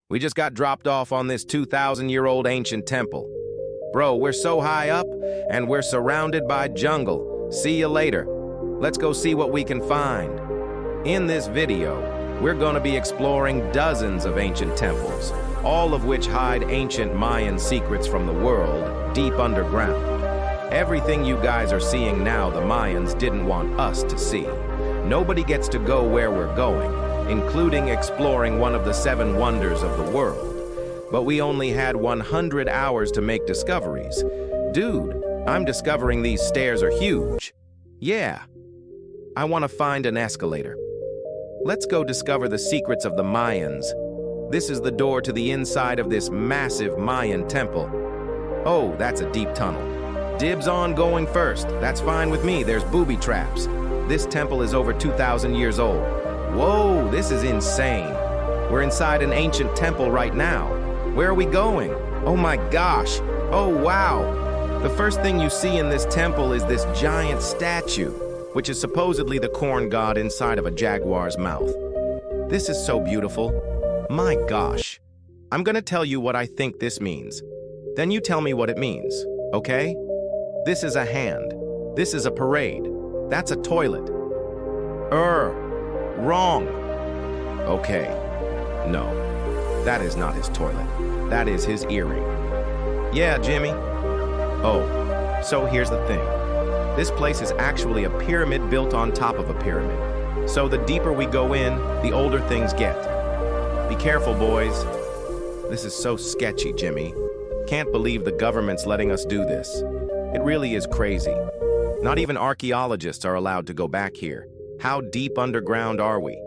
We just got dropped off on this 2,000-year-old ancient temple. Bro, we're so high up, and we're surrounded by jungle. See you later. Let's go see what we can find. In this video, we're going to be exploring dozens of ancient temples, all of which hide ancient Mayan secrets from the world deep underground. Everything you guys are seeing now, the Mayans didn't want us to see. Nobody gets to go where we're going, including exploring one of the 7 wonders of the world. But we only had 100 hours to make discoveries. Dude, I'm discovering these stairs are huge. Yeah, I want to find an escalator. Let's go discover the secrets of the Mayans. This is the door to the inside of this massive Mayan temple. Oh, that's a deep tunnel. Dibs on going first. That's fine with me. There's booby traps. This temple is over 2,000 years old. Whoa, this is insane. We're inside an ancient temple right now. Where are we going? Oh my gosh. Oh wow. The first thing you see in this temple is this giant statue, which is supposedly the corn god inside of a jaguar's mouth. This is so beautiful. My gosh. I'm gonna tell you what I think this means. Then you tell me what it means, okay? This is a hand. This is a parade. That's a toilet. Wrong. Okay. No, that is not his toilet. That is his earring. Yeah, Jimmy. Oh, so here's the thing. This place is actually a pyramid built on top of a pyramid. So the deeper we go in, the older things get. Be careful, boys. This is so sketchy, Jimmy. Can't believe the government's letting us do this. It really is crazy. Not even archaeologists are allowed to go back here. How deep underground are we?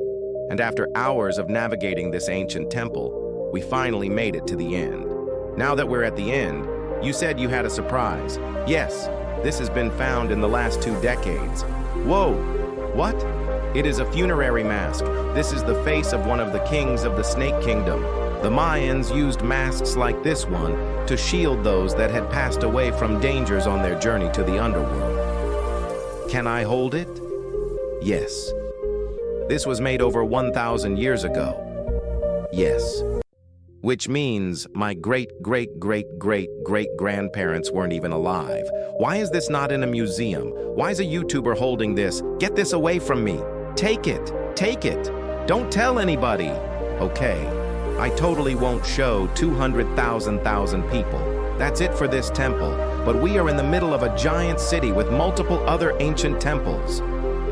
And after hours of navigating this ancient temple, we finally made it to the end. Now that we're at the end, you said you had a surprise. Yes, this has been found in the last 2 decades. Whoa, what? It is a funerary mask. This is the face of one of the kings of the Snake Kingdom. The Mayans used masks like this one to shield those that had passed away from dangers on their journey to the underworld. Can I hold it? Yes. This was made over 1,000 years ago. Yes. Which means my great-great-great-great-great-grandparents weren't even alive. Why is this not in a museum? Why is a YouTuber holding this? Get this away from me. Take it. Take it. Don't tell anybody. Okay. I totally won't show 200,000 people. That's it for this temple. But we are in the middle of a giant city with multiple other ancient temples.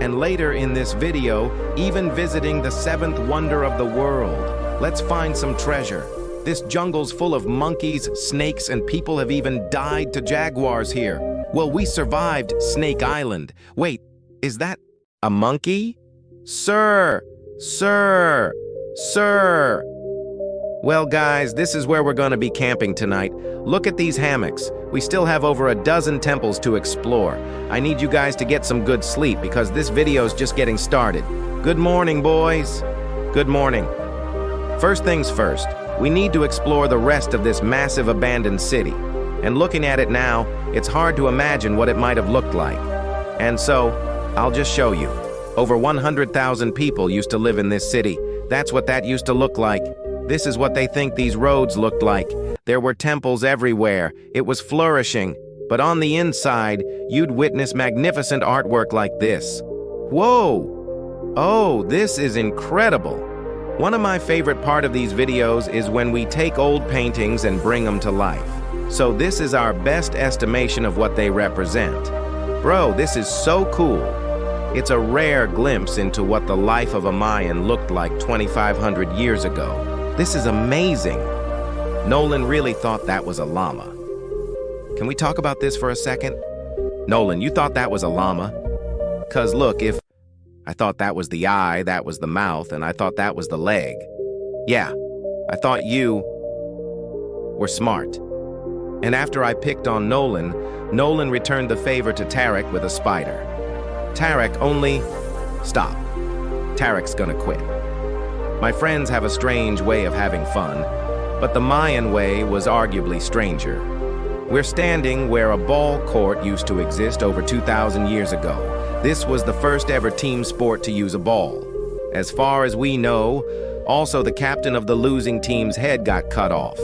And later in this video, even visiting the 7th wonder of the world. Let's find some treasure. This jungle's full of monkeys, snakes, and people have even died to jaguars here. Well, we survived Snake Island. Wait, is that a monkey? Sir! Well, guys, this is where we're going to be camping tonight. Look at these hammocks. We still have over a dozen temples to explore. I need you guys to get some good sleep because this video's just getting started. Good morning, boys. Good morning. First things first, we need to explore the rest of this massive abandoned city. And looking at it now, it's hard to imagine what it might have looked like. And so, I'll just show you. Over 100,000 people used to live in this city. That's what that used to look like. This is what they think these roads looked like. There were temples everywhere. It was flourishing. But on the inside, you'd witness magnificent artwork like this. Whoa! Oh, this is incredible. One of my favorite part of these videos is when we take old paintings and bring them to life. So this is our best estimation of what they represent. Bro, this is so cool. It's a rare glimpse into what the life of a Mayan looked like 2,500 years ago. This is amazing. Nolan really thought that was a llama. Can we talk about this for a second? Nolan, you thought that was a llama? 'Cause look, if I thought that was the eye, that was the mouth, and I thought that was the leg. Yeah, I thought you were smart. And after I picked on Nolan, Nolan returned the favor to Tarek with a spider. Tarek only... Stop. Tarek's gonna quit. My friends have a strange way of having fun, but the Mayan way was arguably stranger. We're standing where a ball court used to exist over 2,000 years ago. This was the first ever team sport to use a ball. As far as we know, Also, the captain of the losing team's head got cut off.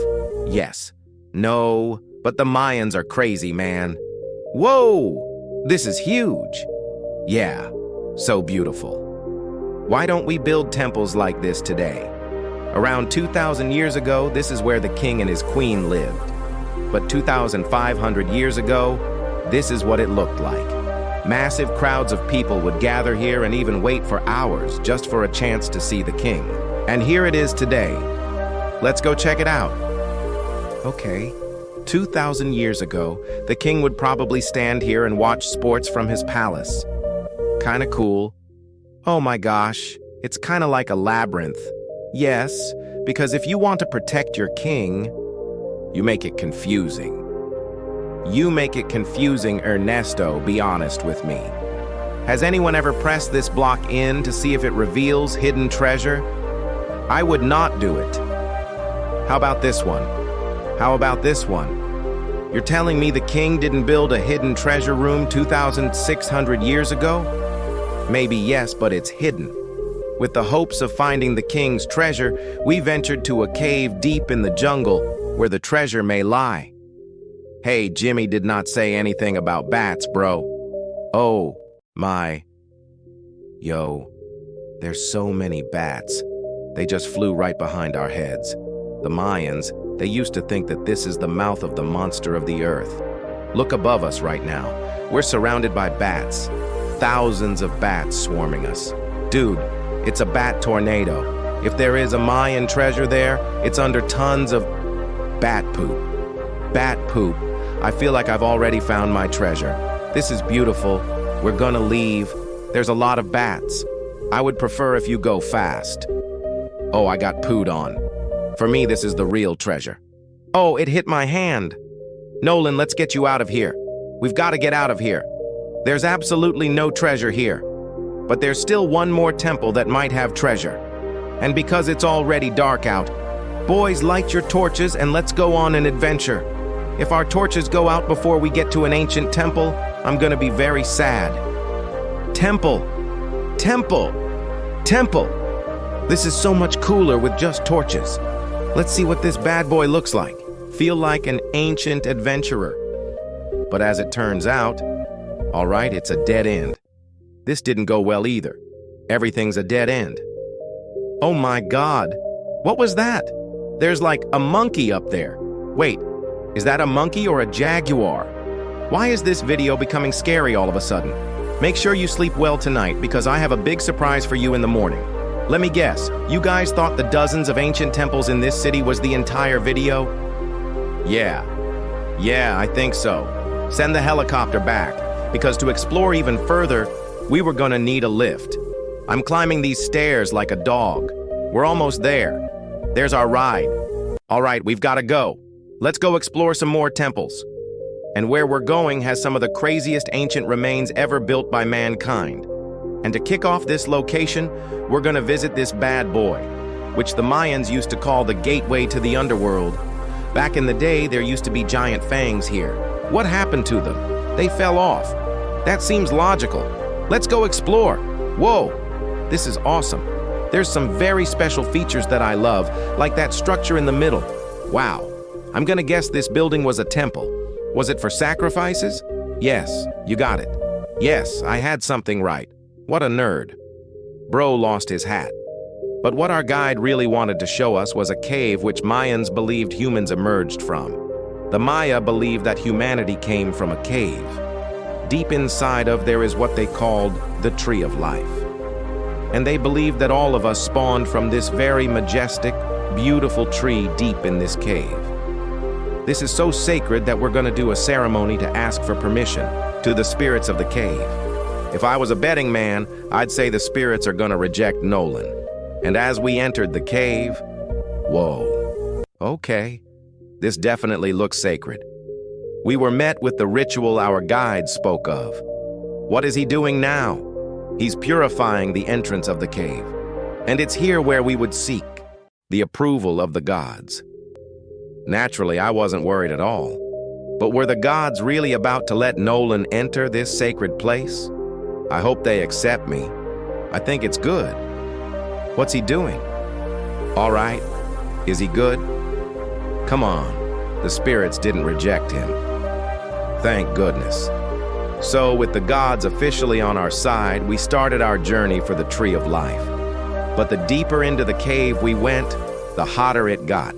Yes. No, but the Mayans are crazy, man. Whoa! This is huge. Yeah, so beautiful. Why don't we build temples like this today? Around 2,000 years ago, this is where the king and his queen lived. But 2,500 years ago, this is what it looked like. Massive crowds of people would gather here and even wait for hours just for a chance to see the king. And here it is today. Let's go check it out. Okay. 2,000 years ago, the king would probably stand here and watch sports from his palace. Kinda cool. Oh my gosh, it's kinda like a labyrinth. Yes, because if you want to protect your king, you make it confusing. You make it confusing, Ernesto, be honest with me. Has anyone ever pressed this block in to see if it reveals hidden treasure? I would not do it. How about this one? How about this one? You're telling me the king didn't build a hidden treasure room 2,600 years ago? Maybe yes, but it's hidden. With the hopes of finding the king's treasure, we ventured to a cave deep in the jungle where the treasure may lie. Hey, Jimmy did not say anything about bats, bro. Oh, my. Yo, there's so many bats. They just flew right behind our heads. The Mayans, they used to think that this is the mouth of the monster of the earth. Look above us right now. We're surrounded by bats. Thousands of bats swarming us. Dude, it's a bat tornado. If there is a Mayan treasure there, it's under tons of bat poop. Bat poop. I feel like I've already found my treasure. This is beautiful. We're gonna leave. There's a lot of bats. I would prefer if you go fast. Oh, I got pooed on. For me, this is the real treasure. Oh, it hit my hand. Nolan, let's get you out of here. We've got to get out of here. There's absolutely no treasure here. But there's still one more temple that might have treasure. And because it's already dark out, boys, light your torches and let's go on an adventure. If our torches go out before we get to an ancient temple, I'm gonna be very sad. Temple! Temple! Temple! This is so much cooler with just torches. Let's see what this bad boy looks like. Feel like an ancient adventurer. But as it turns out, all right, it's a dead end. This didn't go well either. Everything's a dead end. Oh my God, what was that? There's like a monkey up there. Wait, is that a monkey or a jaguar? Why is this video becoming scary all of a sudden? Make sure you sleep well tonight because I have a big surprise for you in the morning. Let me guess, you guys thought the dozens of ancient temples in this city was the entire video? Yeah, I think so. Send the helicopter back, because to explore even further, we were gonna need a lift. I'm climbing these stairs like a dog. We're almost there. There's our ride. All right, we've gotta go. Let's go explore some more temples. And where we're going has some of the craziest ancient remains ever built by mankind. And to kick off this location, we're gonna visit this bad boy, which the Mayans used to call the gateway to the underworld. Back in the day, there used to be giant fangs here. What happened to them? They fell off. That seems logical. Let's go explore. Whoa, this is awesome. There's some very special features that I love, like that structure in the middle. Wow, I'm gonna guess this building was a temple. Was it for sacrifices? Yes, you got it. Yes, I had something right. What a nerd. Bro lost his hat. But what our guide really wanted to show us was a cave which Mayans believed humans emerged from. The Maya believed that humanity came from a cave. Deep inside of there is what they called the Tree of Life. And they believed that all of us spawned from this very majestic, beautiful tree deep in this cave. This is so sacred that we're going to do a ceremony to ask for permission to the spirits of the cave. If I was a betting man, I'd say the spirits are going to reject Nolan. And as we entered the cave, whoa, okay, this definitely looks sacred. We were met with the ritual our guide spoke of. What is he doing now? He's purifying the entrance of the cave. And it's here where we would seek the approval of the gods. Naturally, I wasn't worried at all. But were the gods really about to let Nolan enter this sacred place? I hope they accept me. I think it's good. What's he doing? All right. Is he good? Come on. The spirits didn't reject him. Thank goodness. So, with the gods officially on our side, we started our journey for the Tree of Life. But the deeper into the cave we went, the hotter it got.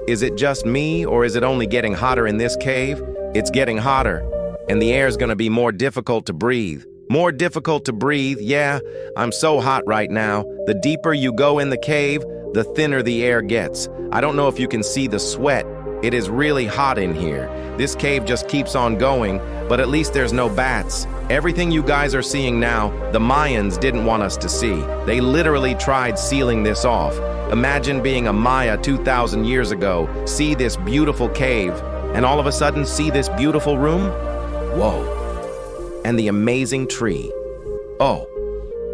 Is it just me, or is it only getting hotter in this cave? It's getting hotter, and the air's gonna be more difficult to breathe. More difficult to breathe, yeah. I'm so hot right now. The deeper you go in the cave, the thinner the air gets. I don't know if you can see the sweat. It is really hot in here. This cave just keeps on going, but at least there's no bats. Everything you guys are seeing now, the Mayans didn't want us to see. They literally tried sealing this off. Imagine being a Maya 2,000 years ago, see this beautiful cave, and all of a sudden see this beautiful room? Whoa. And the amazing tree. Oh,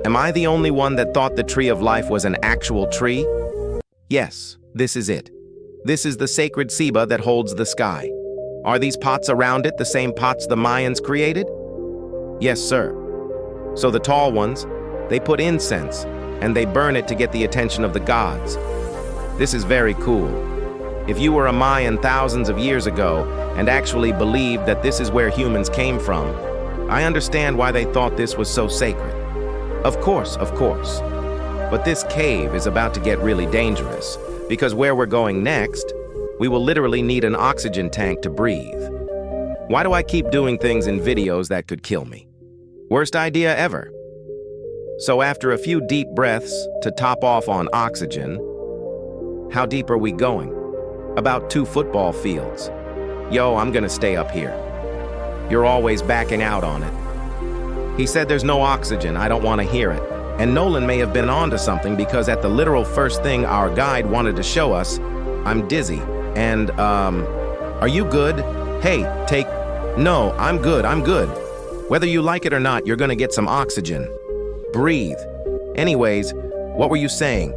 am I the only one that thought the Tree of Life was an actual tree? Yes, this is it. This is the sacred Seba that holds the sky. Are these pots around it the same pots the Mayans created? Yes, sir. So the tall ones, they put incense, and they burn it to get the attention of the gods. This is very cool. If you were a Mayan thousands of years ago and actually believed that this is where humans came from, I understand why they thought this was so sacred. Of course, of course. But this cave is about to get really dangerous, because where we're going next, we will literally need an oxygen tank to breathe. Why do I keep doing things in videos that could kill me? Worst idea ever. So after a few deep breaths to top off on oxygen, how deep are we going? About 2 football fields. Yo, I'm gonna stay up here. You're always backing out on it. He said there's no oxygen, I don't want to hear it. And Nolan may have been onto something, because at the literal first thing our guide wanted to show us, I'm dizzy. And, are you good? Hey, No, I'm good. Whether you like it or not, you're gonna get some oxygen. Breathe. Anyways, what were you saying?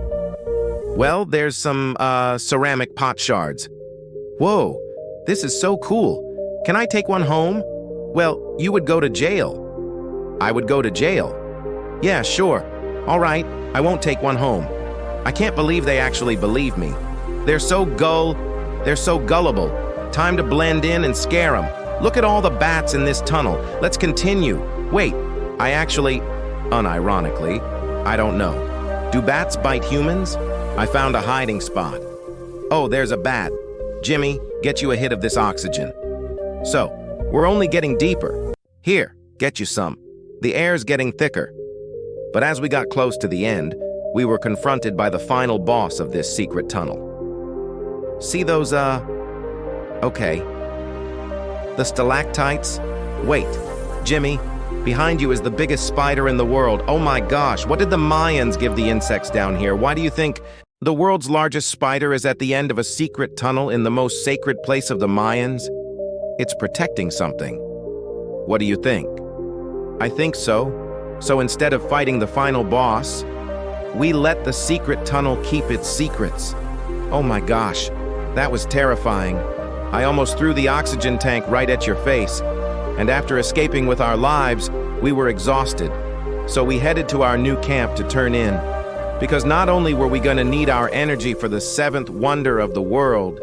Well, there's some, ceramic pot shards. Whoa, this is so cool. Can I take one home? Well, you would go to jail. I would go to jail. Yeah, sure. All right, I won't take one home. I can't believe they actually believe me. They're so gullible. Time to blend in and scare them. Look at all the bats in this tunnel. Let's continue. Wait, I actually, unironically, I don't know. Do bats bite humans? I found a hiding spot. Oh, there's a bat. Jimmy, get you a hit of this oxygen. So, we're only getting deeper. Here, get you some. The air's getting thicker. But as we got close to the end, we were confronted by the final boss of this secret tunnel. See those, okay. The stalactites? Wait, Jimmy, behind you is the biggest spider in the world. Oh my gosh, what did the Mayans give the insects down here? Why do you think the world's largest spider is at the end of a secret tunnel in the most sacred place of the Mayans? It's protecting something. What do you think? I think so. So instead of fighting the final boss, we let the secret tunnel keep its secrets. Oh my gosh, that was terrifying. I almost threw the oxygen tank right at your face, and after escaping with our lives, we were exhausted. So we headed to our new camp to turn in, because not only were we going to need our energy for the 7th wonder of the world,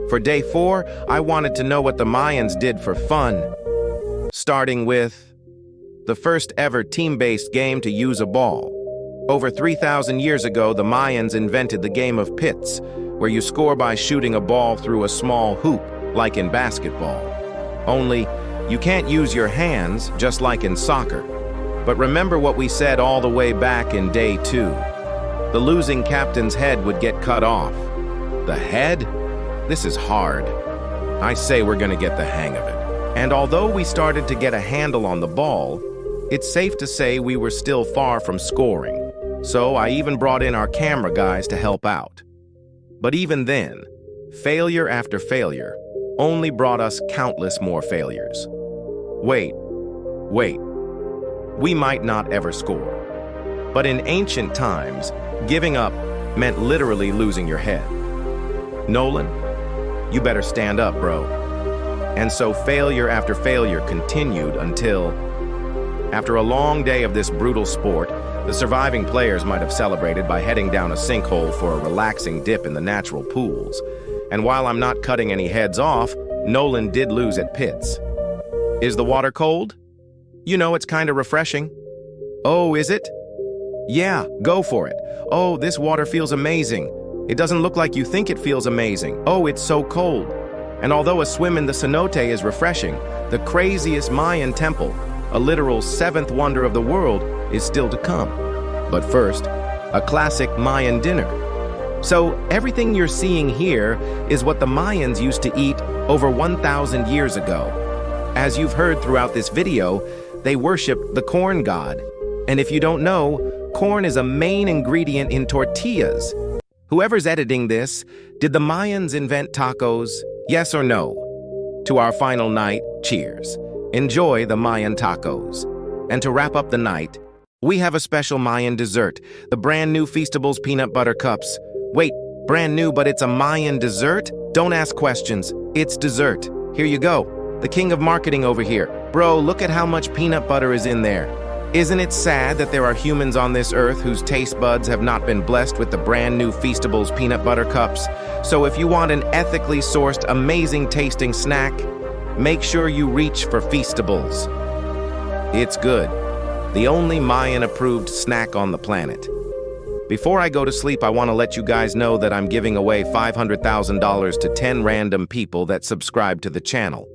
for day 4, I wanted to know what the Mayans did for fun. Starting with the first ever team-based game to use a ball. Over 3,000 years ago, the Mayans invented the game of pits, where you score by shooting a ball through a small hoop, like in basketball. Only, you can't use your hands, just like in soccer. But remember what we said all the way back in day 2. The losing captain's head would get cut off. The head? This is hard. I say we're gonna get the hang of it. And although we started to get a handle on the ball, it's safe to say we were still far from scoring. So I even brought in our camera guys to help out. But even then, failure after failure only brought us countless more failures. Wait. We might not ever score. But in ancient times, giving up meant literally losing your head. Nolan, you better stand up, bro. And so failure after failure continued until, after a long day of this brutal sport, The surviving players might have celebrated by heading down a sinkhole for a relaxing dip in the natural pools. And while I'm not cutting any heads off, Nolan did lose at pits. Is the water cold? You know, it's kind of refreshing. Oh, is it? Yeah, go for it. Oh, this water feels amazing. It doesn't look like you think it feels amazing. Oh, it's so cold. And although a swim in the cenote is refreshing, the craziest Mayan temple, a literal seventh wonder of the world, is still to come. But first, a classic Mayan dinner. So everything you're seeing here is what the Mayans used to eat over 1,000 years ago. As you've heard throughout this video, they worshiped the corn god. And if you don't know, corn is a main ingredient in tortillas. Whoever's editing this, did the Mayans invent tacos? Yes or no? To our final night, cheers. Enjoy the Mayan tacos. And to wrap up the night, we have a special Mayan dessert, the brand new Feastables peanut butter cups. Wait, brand new, but it's a Mayan dessert? Don't ask questions. It's dessert. Here you go. The king of marketing over here. Bro, look at how much peanut butter is in there. Isn't it sad that there are humans on this earth whose taste buds have not been blessed with the brand new Feastables peanut butter cups? So if you want an ethically sourced, amazing tasting snack, make sure you reach for Feastables. It's good. The only Mayan-approved snack on the planet. Before I go to sleep, I want to let you guys know that I'm giving away $500,000 to 10 random people that subscribe to the channel.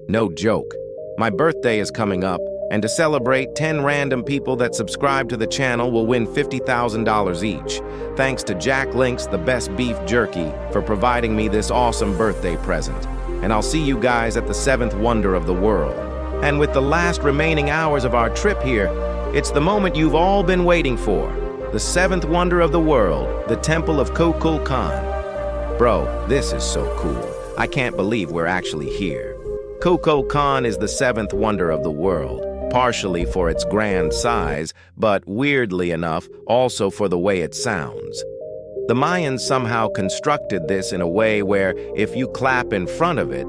No joke. My birthday is coming up, and to celebrate, 10 random people that subscribe to the channel will win $50,000 each. Thanks to Jack Links, the best beef jerky, for providing me this awesome birthday present. And I'll see you guys at the seventh wonder of the world. And with the last remaining hours of our trip here, it's the moment you've all been waiting for. The seventh wonder of the world, the Temple of Kukulkan. Bro, this is so cool. I can't believe we're actually here. Kukulkan is the seventh wonder of the world, partially for its grand size, but weirdly enough, also for the way it sounds. The Mayans somehow constructed this in a way where if you clap in front of it,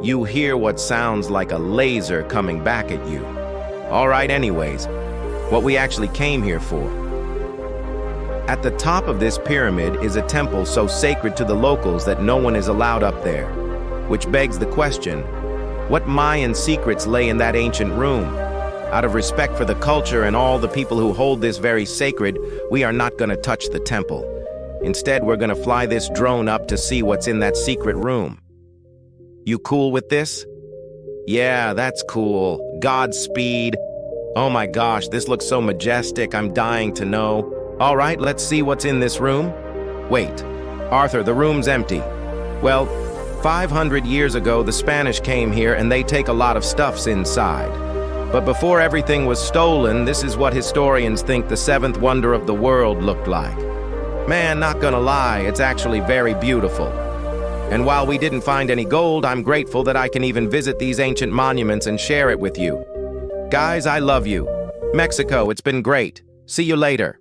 you hear what sounds like a laser coming back at you. All right, anyways, what we actually came here for. At the top of this pyramid is a temple so sacred to the locals that no one is allowed up there, which begs the question, what Mayan secrets lay in that ancient room? Out of respect for the culture and all the people who hold this very sacred, we are not going to touch the temple. Instead, we're going to fly this drone up to see what's in that secret room. You cool with this? Yeah, that's cool. Godspeed. Oh my gosh, this looks so majestic. I'm dying to know. All right, let's see what's in this room. Wait, Arthur, the room's empty. Well, 500 years ago, the Spanish came here and they take a lot of stuffs inside. But before everything was stolen, this is what historians think the seventh wonder of the world looked like. Man, not gonna lie, it's actually very beautiful. And while we didn't find any gold, I'm grateful that I can even visit these ancient monuments and share it with you. Guys, I love you. Mexico, it's been great. See you later.